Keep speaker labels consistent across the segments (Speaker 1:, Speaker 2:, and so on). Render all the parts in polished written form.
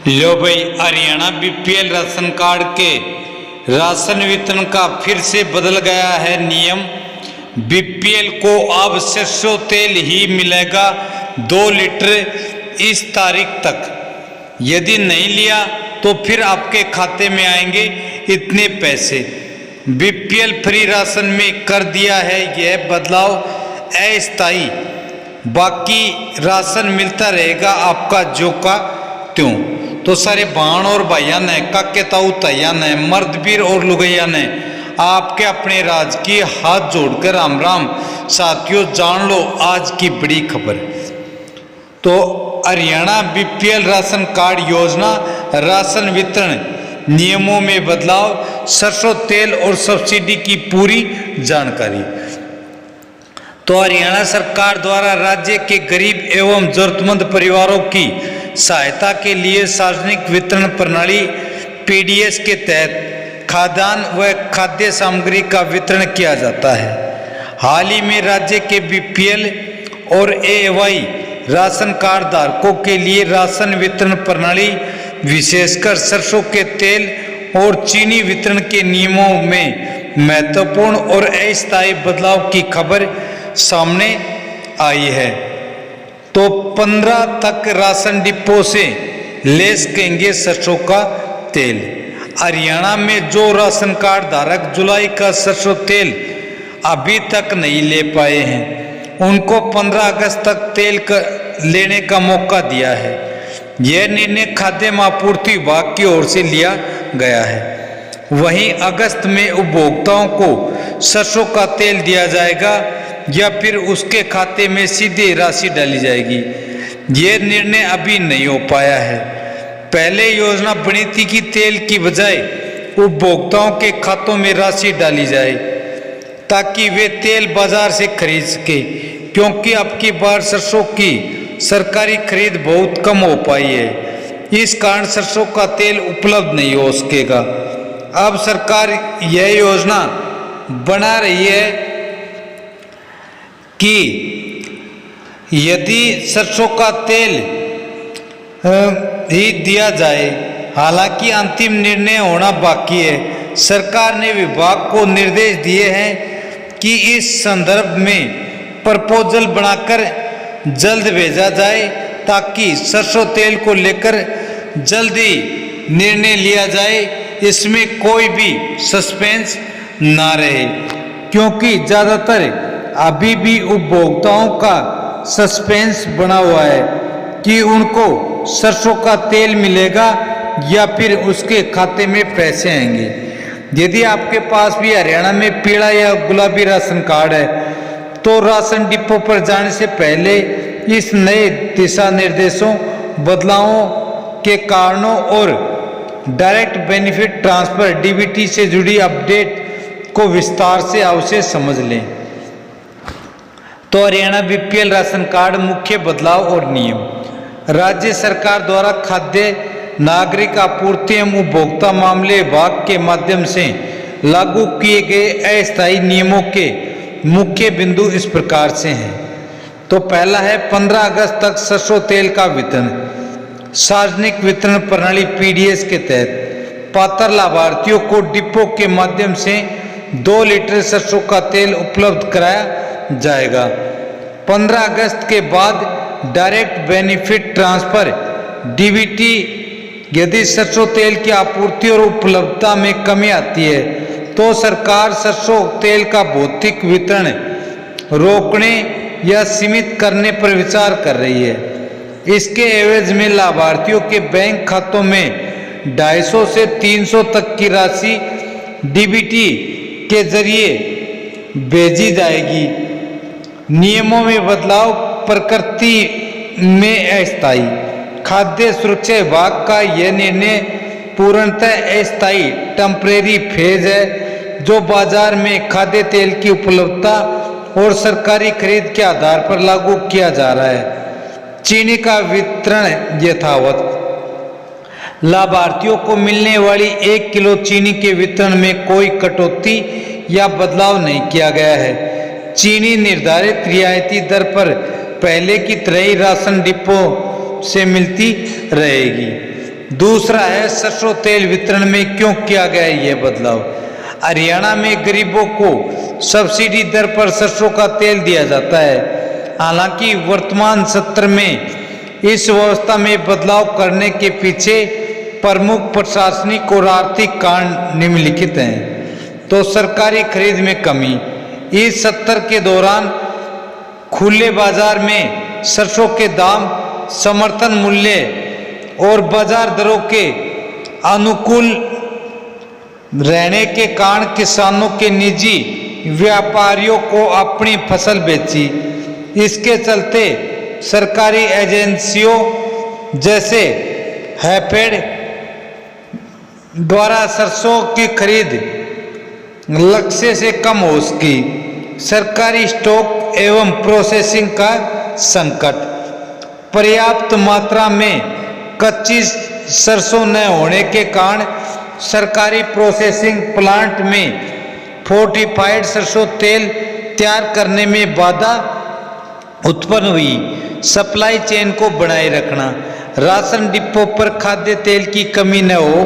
Speaker 1: लो भाई, Haryana BPL ration card के ration वितरण का फिर से बदल गया है नियम। बीपीएल को अब सरसों तेल ही मिलेगा 2 लीटर इस तारीख तक। यदि नहीं लिया तो फिर आपके खाते में आएंगे इतने पैसे। बीपीएल फ्री राशन में कर दिया है यह बदलाव अस्थायी। बाकी राशन मिलता रहेगा आपका जो का त्यों। तो सारे भाण और भाइया ने, काके ताऊ तैया ने, मर्दवीर और लुगैया ने आपके अपने राज की हाथ जोड़कर राम राम। साथियों, जान लो आज की बड़ी खबर। तो हरियाणा बीपीएल राशन कार्ड योजना राशन वितरण नियमों में बदलाव, सरसों तेल और सब्सिडी की पूरी जानकारी। तो हरियाणा सरकार द्वारा राज्य के गरीब एवं जरूरतमंद परिवारों की सहायता के लिए सार्वजनिक वितरण प्रणाली पीडीएस के तहत खाद्यान्न व खाद्य सामग्री का वितरण किया जाता है। हाल ही में राज्य के बीपीएल और एवाई राशन कार्ड धारकों के लिए राशन वितरण प्रणाली विशेषकर सरसों के तेल और चीनी वितरण के नियमों में महत्वपूर्ण और अस्थायी बदलाव की खबर सामने आई है। तो 15 तक राशन डिपो से ले सकेंगे सरसों का तेल। हरियाणा में जो राशन कार्ड धारक जुलाई का सरसों तेल अभी तक नहीं ले पाए हैं, उनको 15 अगस्त तक तेल लेने का मौका दिया है। यह निर्णय खाद्य आपूर्ति विभाग की ओर से लिया गया है। वहीं अगस्त में उपभोक्ताओं को सरसों का तेल दिया जाएगा या फिर उसके खाते में सीधे राशि डाली जाएगी, यह निर्णय अभी नहीं हो पाया है। पहले योजना बनी थी कि तेल की बजाय उपभोक्ताओं के खातों में राशि डाली जाए ताकि वे तेल बाजार से खरीद सके, क्योंकि अब की बार सरसों की सरकारी खरीद बहुत कम हो पाई है। इस कारण सरसों का तेल उपलब्ध नहीं हो सकेगा। अब सरकार यह योजना बना रही है कि यदि सरसों का तेल ही दिया जाए, हालांकि अंतिम निर्णय होना बाकी है। सरकार ने विभाग को निर्देश दिए हैं कि इस संदर्भ में प्रपोजल बनाकर जल्द भेजा जाए ताकि सरसों तेल को लेकर जल्दी निर्णय लिया जाए। इसमें कोई भी सस्पेंस ना रहे, क्योंकि ज़्यादातर अभी भी उपभोक्ताओं का सस्पेंस बना हुआ है कि उनको सरसों का तेल मिलेगा या फिर उसके खाते में पैसे आएंगे। यदि आपके पास भी हरियाणा में पीला या गुलाबी राशन कार्ड है तो राशन डिपो पर जाने से पहले इस नए दिशा निर्देशों, बदलावों के कारणों और डायरेक्ट बेनिफिट ट्रांसफर डीबीटी से जुड़ी अपडेट को विस्तार से अवश्य समझ लें। तो हरियाणा बीपीएल राशन कार्ड मुख्य बदलाव और नियम। राज्य सरकार द्वारा खाद्य नागरिक आपूर्ति एवं उपभोक्ता मामले विभाग के माध्यम से लागू किए गए अस्थायी नियमों के मुख्य बिंदु इस प्रकार से हैं। तो पहला है 15 अगस्त तक सरसों तेल का वितरण। सार्वजनिक वितरण प्रणाली पीडीएस के तहत पात्र लाभार्थियों को डिपो के माध्यम से 2 लीटर सरसों का तेल उपलब्ध कराया जाएगा। 15 अगस्त के बाद डायरेक्ट बेनिफिट ट्रांसफर डीबीटी, यदि सरसों तेल की आपूर्ति और उपलब्धता में कमी आती है तो सरकार सरसों तेल का भौतिक वितरण रोकने या सीमित करने पर विचार कर रही है। इसके एवज में लाभार्थियों के बैंक खातों में 250 से 300 तक की राशि डीबीटी के जरिए भेजी जाएगी। नियमों में बदलाव प्रकृति में अस्थायी। खाद्य सुरक्षा विभाग का यह निर्णय पूर्णतः अस्थायी टेम्परेरी फेज है, जो बाजार में खाद्य तेल की उपलब्धता और सरकारी खरीद के आधार पर लागू किया जा रहा है। चीनी का वितरण यथावत। लाभार्थियों को मिलने वाली 1 किलो चीनी के वितरण में कोई कटौती या बदलाव नहीं किया गया है। चीनी निर्धारित रियायती दर पर पहले की तरह ही राशन डिपो से मिलती रहेगी। दूसरा है सरसों तेल वितरण में क्यों किया गया है ये बदलाव। हरियाणा में गरीबों को सब्सिडी दर पर सरसों का तेल दिया जाता है। हालांकि वर्तमान सत्र में इस व्यवस्था में बदलाव करने के पीछे प्रमुख प्रशासनिक और आर्थिक कारण निम्नलिखित हैं। तो सरकारी खरीद में कमी। इस सत्र के दौरान खुले बाजार में सरसों के दाम, समर्थन मूल्य और बाजार दरों के अनुकूल रहने के कारण किसानों के निजी व्यापारियों को अपनी फसल बेची। इसके चलते सरकारी एजेंसियों जैसे हैफेड द्वारा सरसों की खरीद लक्ष्य से कम हो सकी। सरकारी स्टॉक एवं प्रोसेसिंग का संकट। पर्याप्त मात्रा में कच्ची सरसों न होने के कारण सरकारी प्रोसेसिंग प्लांट में फोर्टिफाइड सरसों तेल तैयार करने में बाधा उत्पन्न हुई। सप्लाई चेन को बनाए रखना, राशन डिपो पर खाद्य तेल की कमी न हो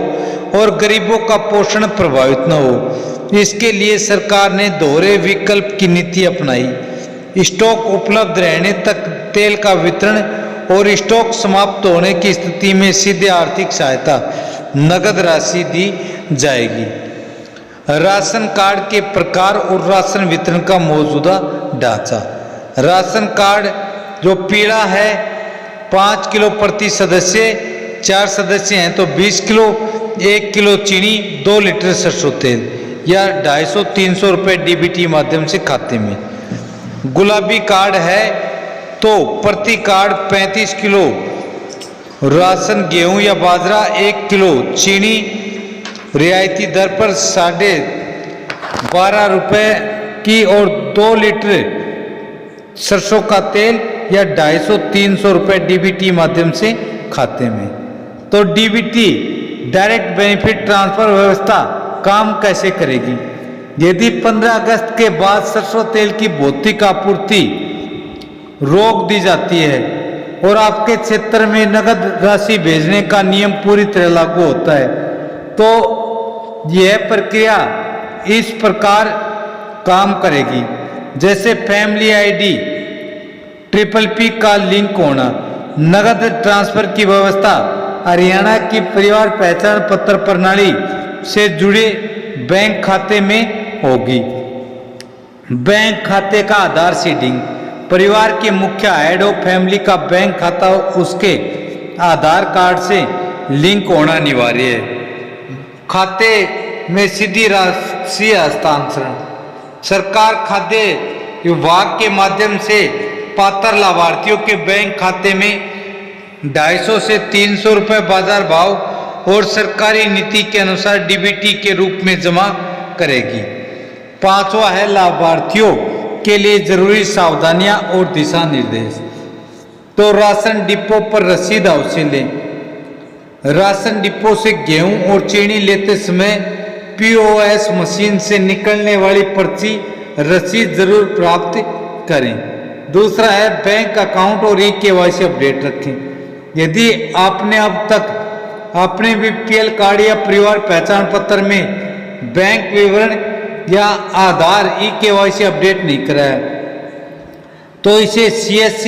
Speaker 1: और गरीबों का पोषण प्रभावित न हो, इसके लिए सरकार ने दोहरे विकल्प की नीति अपनाई। स्टॉक उपलब्ध रहने तक तेल का वितरण और स्टॉक समाप्त होने की स्थिति में सीधे आर्थिक सहायता नगद राशि दी जाएगी। राशन कार्ड के प्रकार और राशन वितरण का मौजूदा ढांचा। राशन कार्ड जो पीला है 5 किलो प्रति सदस्य, 4 सदस्य हैं तो 20 किलो, 1 किलो चीनी, 2 लीटर सरसों तेल या 250-300 रुपये डीबीटी माध्यम से खाते में। गुलाबी कार्ड है तो प्रति कार्ड 35 किलो राशन गेहूं या बाजरा, 1 किलो चीनी रियायती दर पर 12.5 रुपये की और 2 लीटर सरसों का तेल या 250-300 रुपये डीबीटी माध्यम से खाते में। तो डीबीटी डायरेक्ट बेनिफिट ट्रांसफर व्यवस्था काम कैसे करेगी। यदि 15 अगस्त के बाद सरसों तेल की भौतिक आपूर्ति रोक दी जाती है और आपके क्षेत्र में नगद राशि भेजने का नियम पूरी तरह लागू होता है तो यह प्रक्रिया इस प्रकार काम करेगी। जैसे फैमिली आईडी PPP का लिंक होना, नगद ट्रांसफर की व्यवस्था हरियाणा की परिवार पहचान पत्र प्रणाली से जुड़े बैंक खाते में होगी। बैंक खाते का आधार सीडिंग, परिवार के मुख्य हेड ऑफ फैमिली का बैंक खाता उसके आधार कार्ड से लिंक होना अनिवार्य है। खाते में सीधी राशि हस्तांतरण, सरकार खाद्य विभाग के माध्यम से पात्र लाभार्थियों के बैंक खाते में 250 से 300 रुपये बाजार भाव और सरकारी नीति के अनुसार डीबीटी के रूप में जमा करेगी। 5वां है लाभार्थियों के लिए जरूरी सावधानियां और दिशा निर्देश। तो राशन डिपो पर रसीद अवश्य लें। राशन डिपो से गेहूं और चीनी लेते समय POS मशीन से निकलने वाली पर्ची रसीद जरूर प्राप्त करें। दूसरा है बैंक अकाउंट और KYC अपडेट रखें। यदि आपने अब तक अपने BPL कार्ड या परिवार पहचान पत्र में बैंक विवरण या आधार KYC अपडेट नहीं कराया तो इसे CSC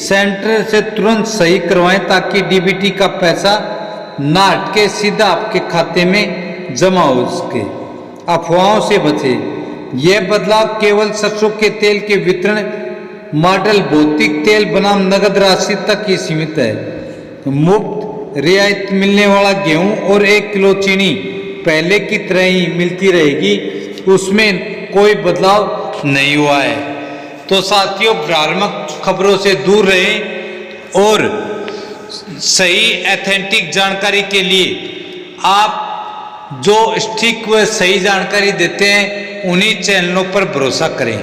Speaker 1: सेंटर से तुरंत सही करवाएं ताकि डीबीटी का पैसा ना अटके, सीधा आपके खाते में जमा हो सके। अफवाहों से बचें। यह बदलाव केवल सरसों के तेल के वितरण मॉडल भौतिक तेल बनाम नगद राशि तक ही सीमित है। मुफ्त रियायत मिलने वाला गेहूं और 1 किलो चीनी पहले की तरह ही मिलती रहेगी, उसमें कोई बदलाव नहीं हुआ है। तो साथियों, भ्रामक खबरों से दूर रहें और सही ऑथेंटिक जानकारी के लिए आप जो स्टिक व सही जानकारी देते हैं उन्हीं चैनलों पर भरोसा करें।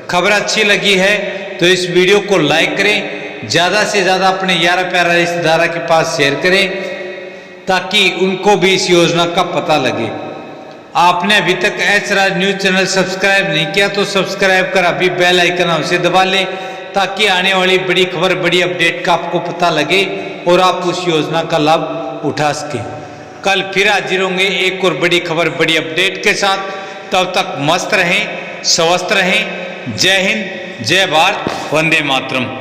Speaker 1: खबर अच्छी लगी है तो इस वीडियो को लाइक करें, ज़्यादा से ज़्यादा अपने यारा प्यारा रिश्तेदार के पास शेयर करें ताकि उनको भी इस योजना का पता लगे। आपने अभी तक एच राज न्यूज़ चैनल सब्सक्राइब नहीं किया तो सब्सक्राइब कर अभी बेल आइकन अवश्य दबा लें ताकि आने वाली बड़ी खबर, बड़ी अपडेट का आपको पता लगे और आप उस योजना का लाभ उठा सके। कल फिर हाजिर होंगे एक और बड़ी खबर बड़ी अपडेट के साथ। तब तक मस्त रहें, स्वस्थ रहें। जय हिंद, जय भारत, वंदे मातरम।